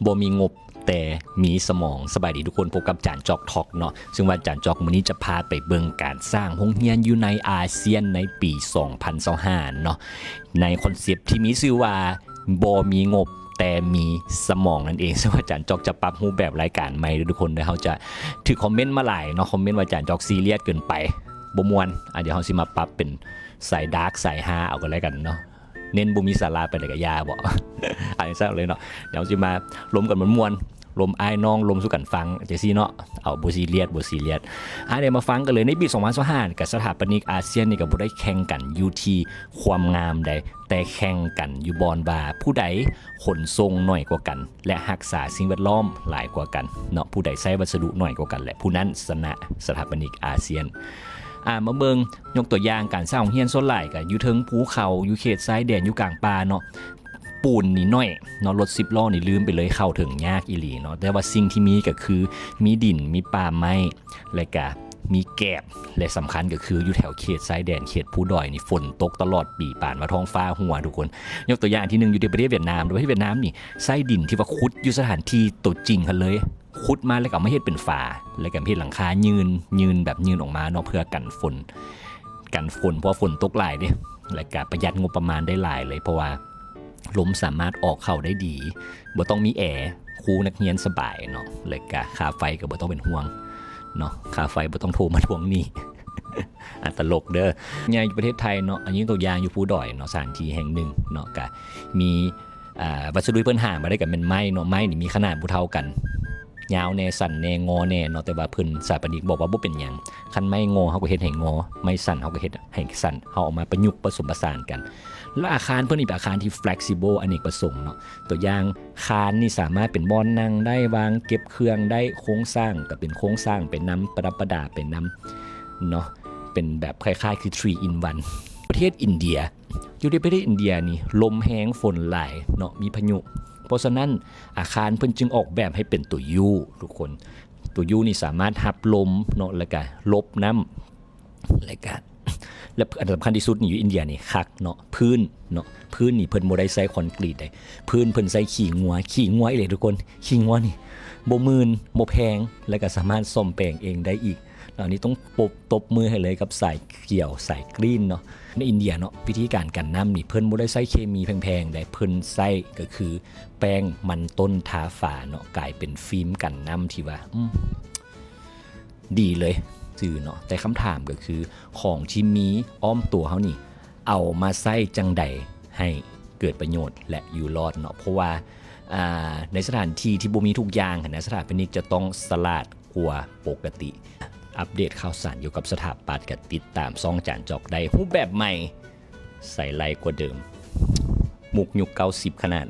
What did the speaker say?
บ่มีงบแต่มีสมองสบายดีทุกคนพบกับจานจอกทอกเนาะซึ่งว่าจานจอกมื้อนี้จะพาไปเบิ่งการสร้างโรงเรียนอยู่ในอาเซียนในปี 2025 เนาะในคอนเซปต์ที่มีชื่อว่าบ่มีงบแต่มีสมองนั่นเองซึ่งว่าจานจอกจะปรับรูปแบบรายการใหม่ทุกคนเดี๋ยวเขาจะถือคอมเมนต์มาหลายเนาะคอมเมนต์ว่าจานจอกซีเรียสเกินไปบ่ม่วนเดี๋ยวเขาสิมาปรับเป็นสายดาร์กสายฮาเอากันแล้วกันเนาะเน้นบ่มีสาระไปเลยกับยาบ่ อันนี้ซะเลยเนาะเดี๋ยวสิมาล้มกันม่วนลมไอ้น้องลมสู้กันฟังเจซี่เนาะเอาบ่ซีเรียสเดี๋ยวมาฟังกันเลยในปี 2025กับสถาปนิกอาเซียนนี่ก็บ่ได้แข่งกันอยู่ที่ความงามใดแต่แข่งกันอยู่บอนว่าผู้ใดขนส่งน้อยกว่ากันและรักษาสิ่งแวดล้อมหลายกว่ากันเนาะผู้ใดใช้วัสดุน้อยกว่ากันและผู้นั้นชนะสถาปนิกอาเซียนมาเบิ่งยกตัวอย่างการสร้างโรงเรียนส่วนหลายก็อยู่เทิงภูเขาอยู่เขตชายแดนอยู่กลางป่าเนาะปูนนี่น้อยเนาะรถ10 ล้อนี่ลืมไปเลยเข้าถึงยากอีหลีเนาะแต่ว่าสิ่งที่มีก็คือมีดินมีป่าไม้และก็มีแกบและสำคัญก็คืออยู่แถวเขตชายแดนเขตภูดอยนี่ฝนตกตลอดปีป่านว่าท้องฟ้าหัวทุกคนยกตัวอย่างที่นึงอยู่ในประเทศเวียดนามโดยที่เวียดนามนี่ไส้ดินที่ว่าขุดอยู่สถานที่ตัวจริงกันเลยขุดมาแล้วก็มาเฮ็ดเป็นฝาแล้วก็เฮ็ดหลังคายืนแบบยืนออกมาเนาะเพื่อกันฝนเพราะฝนตกหลายเด้และก็ประหยัดงบประมาณได้หลายเลยเพราะว่าลมสามารถออกเข้าได้ดีบ่ต้องมีแอร์ครูนักเรียนสบายเนาะแล้วก็ค่าไฟก็บ่ต้องเป็นห่วงเนาะค่าไฟบ่ต้องโทรมาทวงหนี้ อันตลกเด้ออย่างอยู่ประเทศไทยเนาะอันนี้ตัวอย่างอยู่ภูดอยเนาะสถานที่แห่งหนึ่งเนาะก็มีวัสดุเพิ่นหามาได้ก็เป็นไม้เนาะไม้นี่มีขนาดบ่เท่ากันยาวแน่สั้นแน่งอแน่เนาะแต่ว่าเพิ่นสถาปนิกบอกว่าบ่เป็นหยังคันไม้งอเฮาก็เฮ็ดให้งอไม้สั้นเฮาก็เฮ็ดให้สั้นเฮาเอามาประยุกต์ผสมผสานกันแล้วอาคารเพิ่นนี่เป็นอาคารที่ flexible อเนกประสงค์เนาะตัวอย่างคานนี่สามารถเป็นบ่อนนั่งได้วางเก็บเครื่องได้โครงสร้างก็เป็นโครงสร้างเป็นน้ำประดับประดาเป็นน้ำเนาะเป็นแบบคล้ายๆคือ3 in 1ประเทศอินเดียอยู่ในประเทศอินเดียนี่ลมแห้งฝนหลายเนาะมีพายุเพราะฉะนั้นอาคารเพิ่นจึงออกแบบให้เป็นตัวยูทุกคนตัวยูนี่สามารถรับลมเนาะแล้วก็ลบน้ำแล้วก็และอันสำคัญที่สุดนี่อยู่อินเดียนี่คักเนาะพื้นนี่เพิ่นบ่ได้ใช้คอนกรีตได้พื้นเพิ่นใช้ขี้งัวอีหลีทุกคนขี้งัวนี่บ่มื่นบ่แพงแล้วก็สามารถซ่อมแปลงเองได้อีกอันนี้ต้องตบมือให้เลยกับสายเกี่ยวสายกรีนเนาะในอินเดียเนาะวิธีการกันน้ำนี่เพิ่นบ่ได้ใช้เคมีแพงๆได้เพิ่นใช้ก็คือแป้งมันต้นทาฝาเนาะกลายเป็นฟิล์มกันน้ำที่ว่าดีเลยซื่อเนาะแต่คำถามก็คือของที่มีอ้อมตัวเฮานี่เอามาใช้จังใดให้เกิดประโยชน์และอยู่รอดเนาะเพราะว่าในสถานที่ที่บ่มีทุกอย่างนะสถาปนิกจะต้องสลาดกว่าปกติอัปเดตข่าวสารเกี่ยวกับสถาปัตย์กับติดตามซ่องจานจอกได้รูปแบบใหม่ใส่ไลค์กว่าเดิมมุกยุค90ขนาด